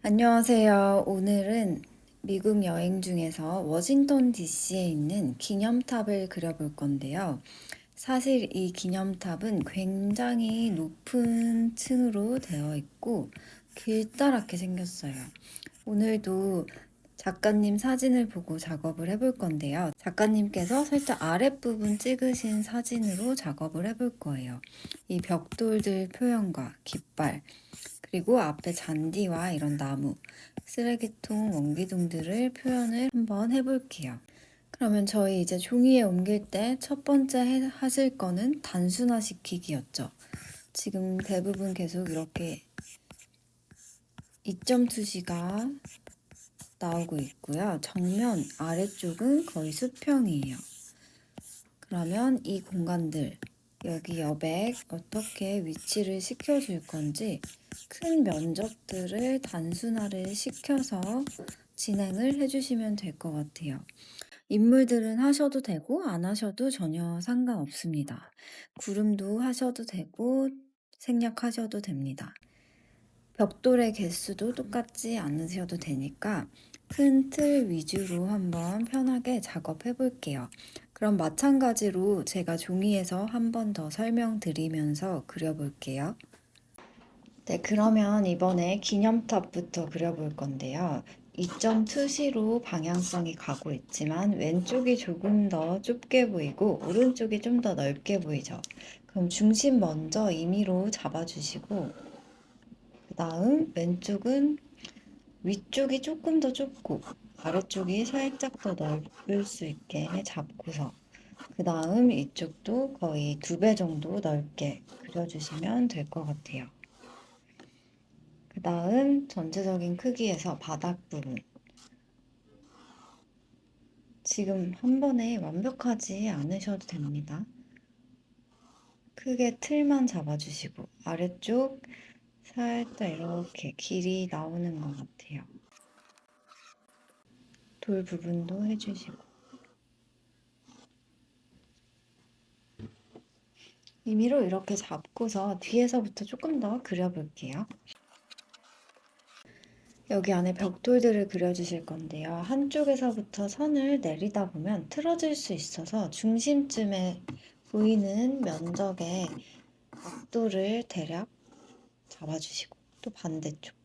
안녕하세요. 오늘은 미국 여행 중에서 워싱턴 DC에 있는 기념탑을 그려볼 건데요. 사실 이 기념탑은 굉장히 높은 층으로 되어 있고 길다랗게 생겼어요. 오늘도 작가님 사진을 보고 작업을 해볼 건데요. 작가님께서 살짝 아랫부분 찍으신 사진으로 작업을 해볼 거예요. 이 벽돌들 표현과 깃발, 그리고 앞에 잔디와 이런 나무, 쓰레기통, 원기둥들을 표현을 한번 해볼게요. 그러면 저희 이제 종이에 옮길 때 첫 번째 하실 거는 단순화 시키기였죠. 지금 대부분 계속 이렇게 이점 투시가 나오고 있고요. 정면 아래쪽은 거의 수평이에요. 그러면 이 공간들, 여기 여백 어떻게 위치를 시켜줄 건지 큰 면적들을 단순화를 시켜서 진행을 해주시면 될 것 같아요. 인물들은 하셔도 되고 안 하셔도 전혀 상관없습니다. 구름도 하셔도 되고 생략하셔도 됩니다. 벽돌의 개수도 똑같지 않으셔도 되니까 큰 틀 위주로 한번 편하게 작업해 볼게요. 그럼 마찬가지로 제가 종이에서 한 번 더 설명드리면서 그려볼게요. 네, 그러면 이번에 기념탑부터 그려볼 건데요. 2.2시로 방향성이 가고 있지만 왼쪽이 조금 더 좁게 보이고 오른쪽이 좀 더 넓게 보이죠. 그럼 중심 먼저 임의로 잡아주시고 그 다음 왼쪽은 위쪽이 조금 더 좁고 아래쪽이 살짝 더 넓을 수 있게 잡고서 그 다음 이쪽도 거의 2배 정도 넓게 그려주시면 될 것 같아요. 그 다음 전체적인 크기에서 바닥 부분 지금 한 번에 완벽하지 않으셔도 됩니다. 크게 틀만 잡아주시고 아래쪽 살짝 이렇게 길이 나오는 것 같아요. 돌 부분도 해주시고 임의로 이렇게 잡고서 뒤에서부터 조금 더 그려볼게요. 여기 안에 벽돌들을 그려주실 건데요. 한쪽에서부터 선을 내리다 보면 틀어질 수 있어서 중심쯤에 보이는 면적의 각도를 대략 잡아주시고 또 반대쪽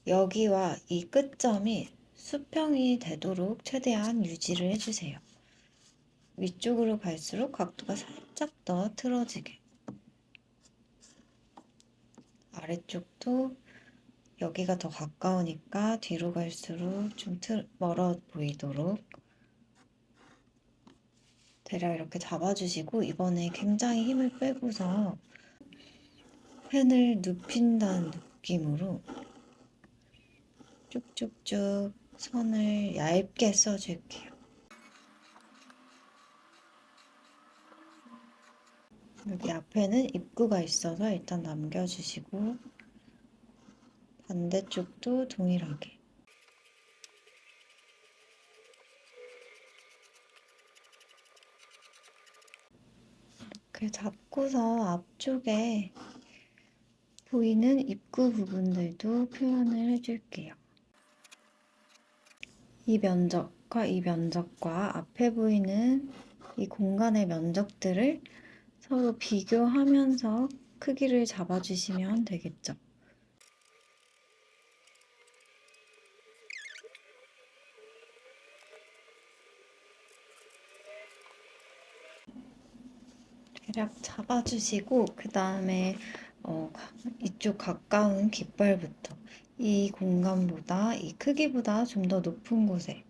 여기와 이 끝점이 수평이 되도록 최대한 유지를 해주세요. 위쪽으로 갈수록 각도가 살짝 더 틀어지게 아래쪽도 여기가 더 가까우니까 뒤로 갈수록 좀 멀어 보이도록 대략 이렇게 잡아주시고 이번에 굉장히 힘을 빼고서 펜을 눕힌다는 느낌으로 쭉쭉쭉 선을 얇게 써줄게요. 여기 앞에는 입구가 있어서 일단 남겨주시고 반대쪽도 동일하게 이렇게 잡고서 앞쪽에 보이는 입구 부분들도 표현을 해줄게요. 이 면적과 앞에 보이는 이 공간의 면적들을 서로 비교하면서 크기를 잡아주시면 되겠죠. 대략 잡아주시고 그 다음에 이쪽 가까운 깃발부터 이 공간보다 이 크기보다 좀 더 높은 곳에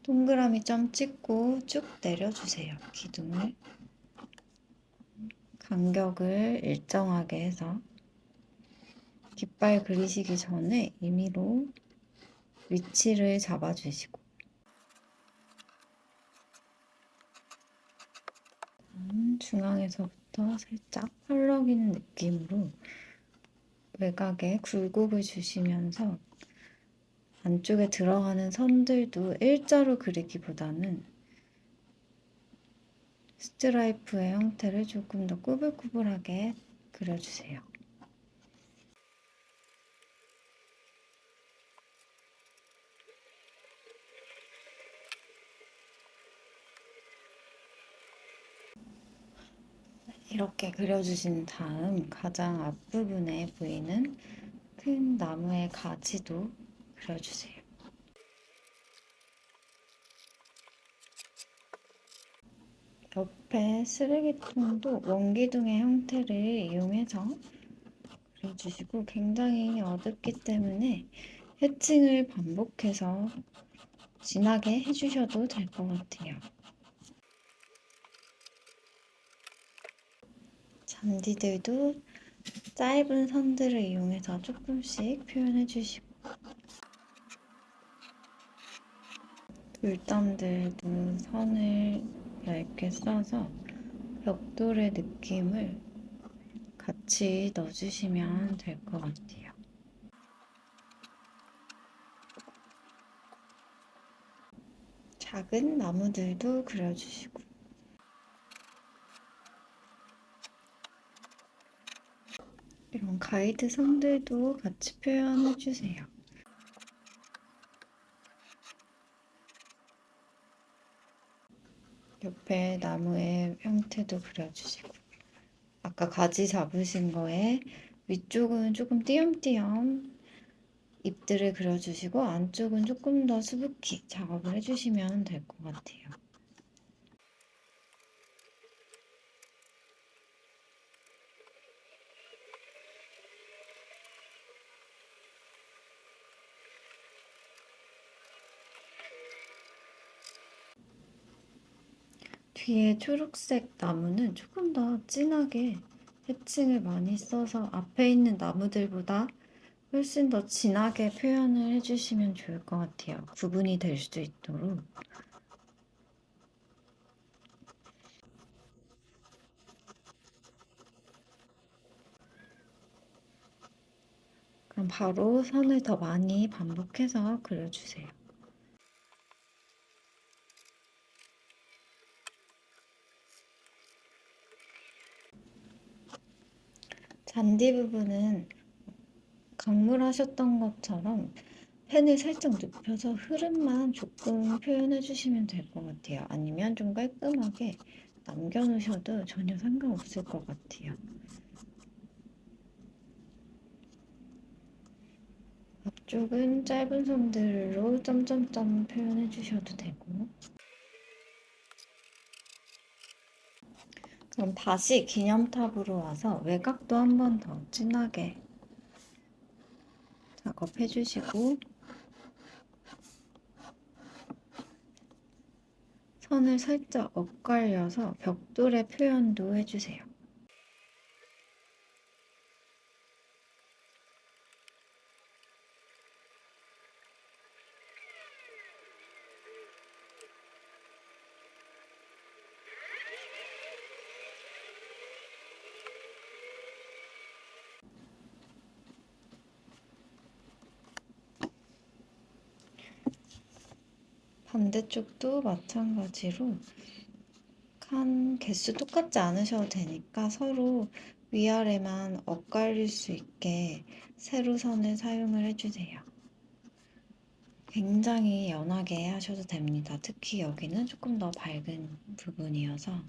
동그라미 점 찍고 쭉 내려주세요. 기둥을 간격을 일정하게 해서 깃발 그리시기 전에 임의로 위치를 잡아주시고 중앙에서부터 살짝 펄럭이는 느낌으로 외곽에 굴곡을 주시면서 안쪽에 들어가는 선들도 일자로 그리기보다는 스트라이프의 형태를 조금 더 꾸불꾸불하게 그려주세요. 이렇게 그려주신 다음 가장 앞부분에 보이는 큰 나무의 가지도 그려주세요. 옆에 쓰레기통도 원기둥의 형태를 이용해서 그려주시고 굉장히 어둡기 때문에 해칭을 반복해서 진하게 해주셔도 될 것 같아요. 잔디들도 짧은 선들을 이용해서 조금씩 표현해 주시고 돌담들도 선을 얇게 써서 벽돌의 느낌을 같이 넣어주시면 될 것 같아요. 작은 나무들도 그려주시고 이런 가이드 선들도 같이 표현해주세요. 옆에 나무의 형태도 그려주시고 아까 가지 잡으신 거에 위쪽은 조금 띄엄띄엄 잎들을 그려주시고 안쪽은 조금 더 수북히 작업을 해주시면 될 것 같아요. 뒤에 초록색 나무는 조금 더 진하게 해칭을 많이 써서 앞에 있는 나무들보다 훨씬 더 진하게 표현을 해주시면 좋을 것 같아요. 구분이 될 수 있도록. 그럼 바로 선을 더 많이 반복해서 그려주세요. 잔디 부분은 강물하셨던 것처럼 펜을 살짝 눕혀서 흐름만 조금 표현해 주시면 될 것 같아요. 아니면 좀 깔끔하게 남겨놓으셔도 전혀 상관없을 것 같아요. 앞쪽은 짧은 선들로 점점점 표현해 주셔도 되고 그럼 다시 기념탑으로 와서 외곽도 한 번 더 진하게 작업해 주시고 선을 살짝 엇갈려서 벽돌의 표현도 해주세요. 반대쪽도 마찬가지로 칸 개수 똑같지 않으셔도 되니까 서로 위아래만 엇갈릴 수 있게 세로선을 사용을 해주세요. 굉장히 연하게 하셔도 됩니다. 특히 여기는 조금 더 밝은 부분이어서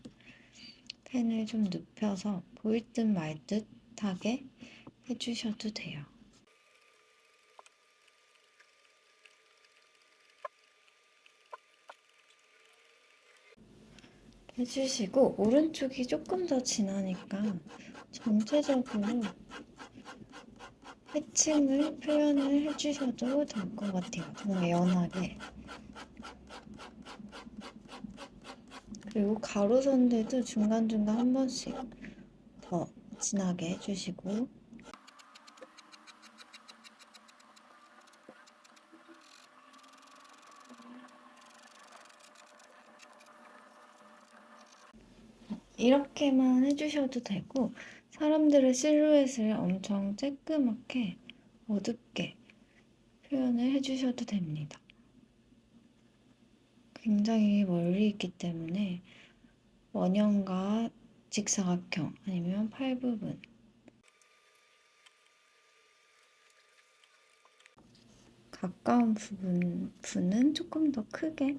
펜을 좀 눕혀서 보일 듯 말 듯하게 해주셔도 돼요. 해주시고 오른쪽이 조금 더 진하니까 전체적으로 해칭을 표현을 해주셔도 될 것 같아요. 정말 연하게. 그리고 가로선들도 중간중간 한 번씩 더 진하게 해주시고 이렇게만 해주셔도 되고 사람들의 실루엣을 엄청 쬐끄맣게 어둡게 표현을 해주셔도 됩니다. 굉장히 멀리 있기 때문에 원형과 직사각형 아니면 팔 부분 가까운 부분은 조금 더 크게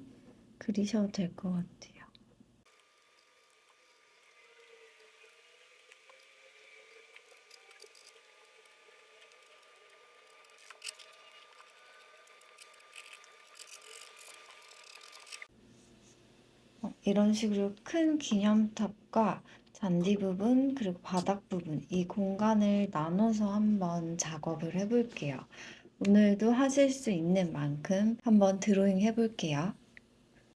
그리셔도 될 것 같아요. 이런 식으로 큰 기념탑과 잔디 부분 그리고 바닥 부분 이 공간을 나눠서 한번 작업을 해볼게요. 오늘도 하실 수 있는 만큼 한번 드로잉 해볼게요.